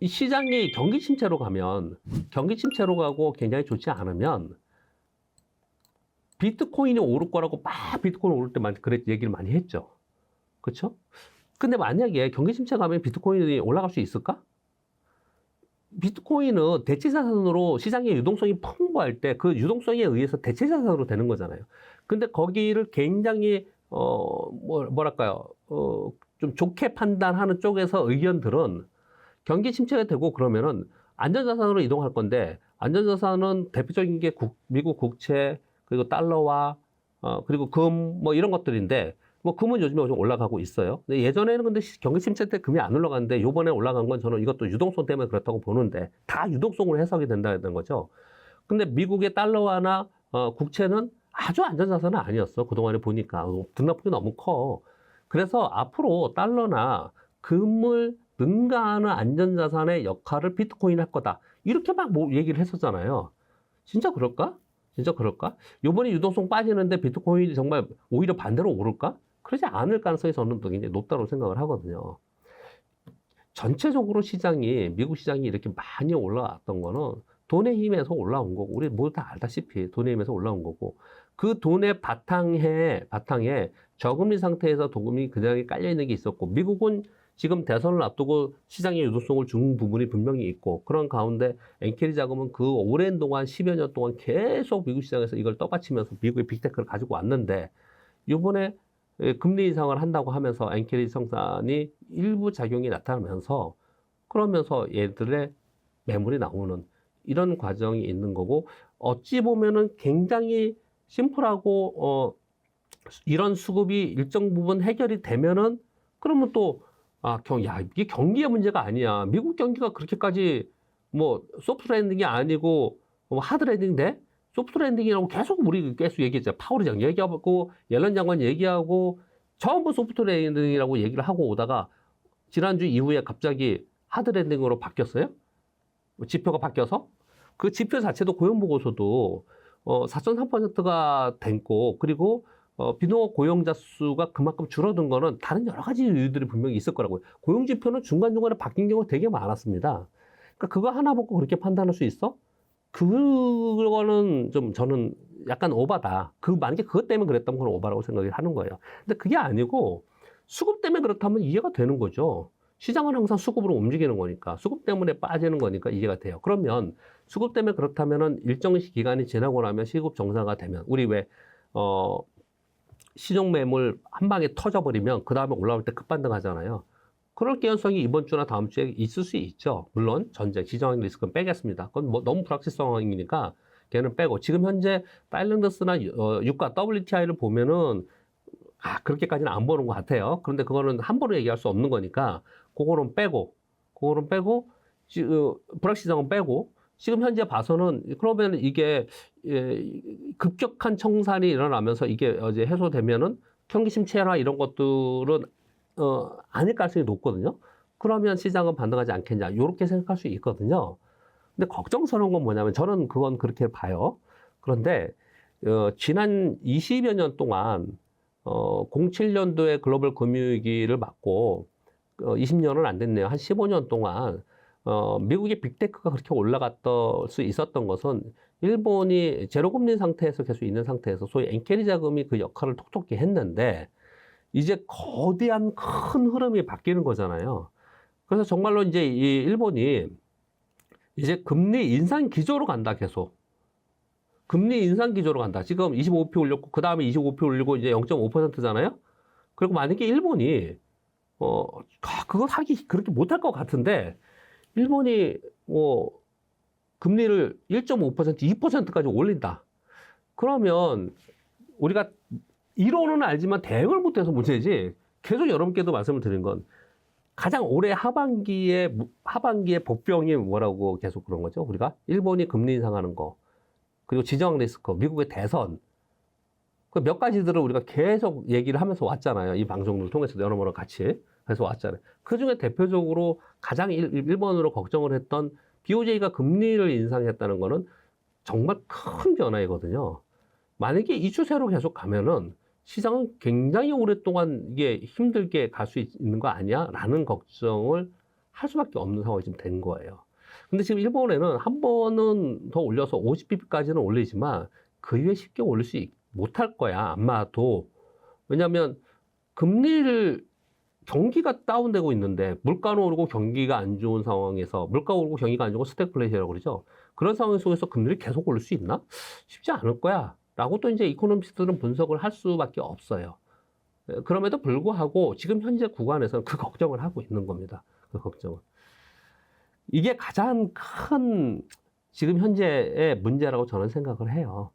이 시장이 경기 침체로 가면, 경기 침체로 가고 굉장히 좋지 않으면 비트코인이 오를 거라고 막 비트코인 오를 때 그랬 얘기를 많이 했죠. 그렇죠? 근데 만약에 경기 침체 가면 비트코인이 올라갈 수 있을까? 비트코인은 대체자산으로 시장의 유동성이 풍부할 때 그 유동성에 의해서 대체자산으로 되는 거잖아요. 근데 거기를 굉장히 뭐랄까요? 좀 좋게 판단하는 쪽에서 의견들은 경기 침체가 되고 그러면은 안전자산으로 이동할 건데, 안전자산은 대표적인 게 미국 국채, 그리고 달러와 그리고 금 뭐 이런 것들인데, 뭐 금은 요즘에 좀 올라가고 있어요. 근데 예전에는 근데 경기 침체 때 금이 안 올라갔는데 요번에 올라간 건 저는 이것도 유동성 때문에 그렇다고 보는데, 다 유동성으로 해석이 된다는 거죠. 근데 미국의 달러화나 국채는 아주 안전자산은 아니었어. 그동안에 보니까 등락폭이 너무 커. 그래서 앞으로 달러나 금을 능가하는 안전자산의 역할을 비트코인이 할 거다. 이렇게 막 뭐 얘기를 했었잖아요. 진짜 그럴까? 진짜 그럴까? 요번에 유동성 빠지는데 비트코인이 정말 오히려 반대로 오를까? 그러지 않을 가능성이 저는 굉장히 높다고 생각을 하거든요. 전체적으로 시장이, 미국 시장이 이렇게 많이 올라왔던 거는 돈의 힘에서 올라온 거고, 우리 모두 다 알다시피 돈의 힘에서 올라온 거고, 그 돈의 바탕에 저금리 상태에서 도금이 그냥 깔려 있는 게 있었고, 미국은 지금 대선을 앞두고 시장의 유동성을 준 부분이 분명히 있고, 그런 가운데 엔캐리 자금은 그 오랜 동안 10여 년 동안 계속 미국 시장에서 이걸 떠받치면서 미국의 빅테크를 가지고 왔는데, 이번에 금리 인상을 한다고 하면서 엔캐리 성산이 일부 작용이 나타나면서, 그러면서 얘들의 매물이 나오는 이런 과정이 있는 거고, 어찌 보면은 굉장히 심플하고 이런 수급이 일정 부분 해결이 되면은, 그러면 또 야, 이게 경기의 문제가 아니야. 미국 경기가 그렇게까지 뭐 소프트 랜딩이 아니고 뭐 하드 랜딩 돼? 소프트 랜딩이라고 계속 얘기했죠. 파월 장 얘기하고 옐런 장관 얘기하고 전부 소프트 랜딩이라고 얘기를 하고 오다가 지난주 이후에 갑자기 하드 랜딩으로 바뀌었어요. 지표가 바뀌어서 그 지표 자체도 고용 보고서도 4.3%가 됐고, 그리고 비농업 고용자 수가 그만큼 줄어든 거는 다른 여러 가지 이유들이 분명히 있을 거라고요. 고용 지표는 중간중간에 바뀐 경우가 되게 많았습니다. 그러니까 그거 하나 보고 그렇게 판단할 수 있어? 그거는 좀 저는 약간 오바다. 만약에 그것 때문에 그랬다면 그건 오바라고 생각을 하는 거예요. 근데 그게 아니고 수급 때문에 그렇다면 이해가 되는 거죠. 시장은 항상 수급으로 움직이는 거니까, 수급 때문에 빠지는 거니까 이해가 돼요. 그러면 수급 때문에 그렇다면은 일정 기간이 지나고 나면 시급 정상화 되면, 우리 왜 시중 매물 한 방에 터져버리면 그 다음에 올라올 때 급반등 하잖아요. 그럴 개연성이 이번 주나 다음 주에 있을 수 있죠. 물론 전쟁, 지정학 리스크는 빼겠습니다. 그건 뭐 너무 불확실성이니까 걔는 빼고, 지금 현재 파일런더스나 유가 WTI를 보면은 그렇게까지는 안 보는 것 같아요. 그런데 그거는 함부로 얘기할 수 없는 거니까 그거는 빼고 불확실성은 빼고, 지금 현재 봐서는 그러면 이게 급격한 청산이 일어나면서 이게 이제 해소되면은 경기 침체나 이런 것들은 아닐 가능성이 높거든요. 그러면 시장은 반등하지 않겠냐, 이렇게 생각할 수 있거든요. 근데 걱정스러운 건 뭐냐면, 저는 그건 그렇게 봐요. 그런데 지난 20여 년 동안 07년도에 글로벌 금융위기를 맞고 20년은 안 됐네요. 한 15년 동안 미국의 빅테크가 그렇게 올라갔을 수 있었던 것은, 일본이 제로금리 상태에서 계속 있는 상태에서 소위 엔캐리 자금이 그 역할을 톡톡히 했는데, 이제 거대한 큰 흐름이 바뀌는 거잖아요. 그래서 정말로 이제 이 일본이 이제 금리 인상 기조로 간다, 계속. 금리 인상 기조로 간다. 지금 25p 올렸고, 그 다음에 25p 올리고 이제 0.5%잖아요? 그리고 만약에 일본이, 그거 하기 그렇게 못할 것 같은데, 일본이 금리를 1.5%, 2%까지 올린다. 그러면 우리가 이론은 알지만 대응을 못해서 문제지, 계속 여러분께도 말씀을 드린 건, 가장 올해 하반기에 복병이 뭐라고 계속 그런 거죠. 우리가 일본이 금리 인상하는 거, 그리고 지정 리스크, 미국의 대선, 그 몇 가지들을 우리가 계속 얘기를 하면서 왔잖아요. 이 방송을 통해서 여러모로 같이 해서 왔잖아요. 그 중에 대표적으로 가장 일본으로 걱정을 했던 BOJ가 금리를 인상했다는 거는 정말 큰 변화이거든요. 만약에 이 추세로 계속 가면은 시장은 굉장히 오랫동안 이게 힘들게 갈 수 있는 거 아니야? 라는 걱정을 할 수밖에 없는 상황이 지금 된 거예요. 근데 지금 일본에는 한 번은 더 올려서 50bp까지는 올리지만 그 이후에 쉽게 올릴 수 못할 거야. 아마도. 왜냐하면 금리를 경기가 다운되고 있는데 물가는 오르고 경기가 안 좋은 상황에서 물가 오르고 경기가 안 좋고 스태그플레이션이라고 그러죠. 그런 상황 속에서 금리를 계속 올릴 수 있나? 쉽지 않을 거야. 라고 또 이제 이코노미스트들은 분석을 할 수밖에 없어요. 그럼에도 불구하고 지금 현재 구간에서는 그 걱정을 하고 있는 겁니다. 그 걱정은. 이게 가장 큰 지금 현재의 문제라고 저는 생각을 해요.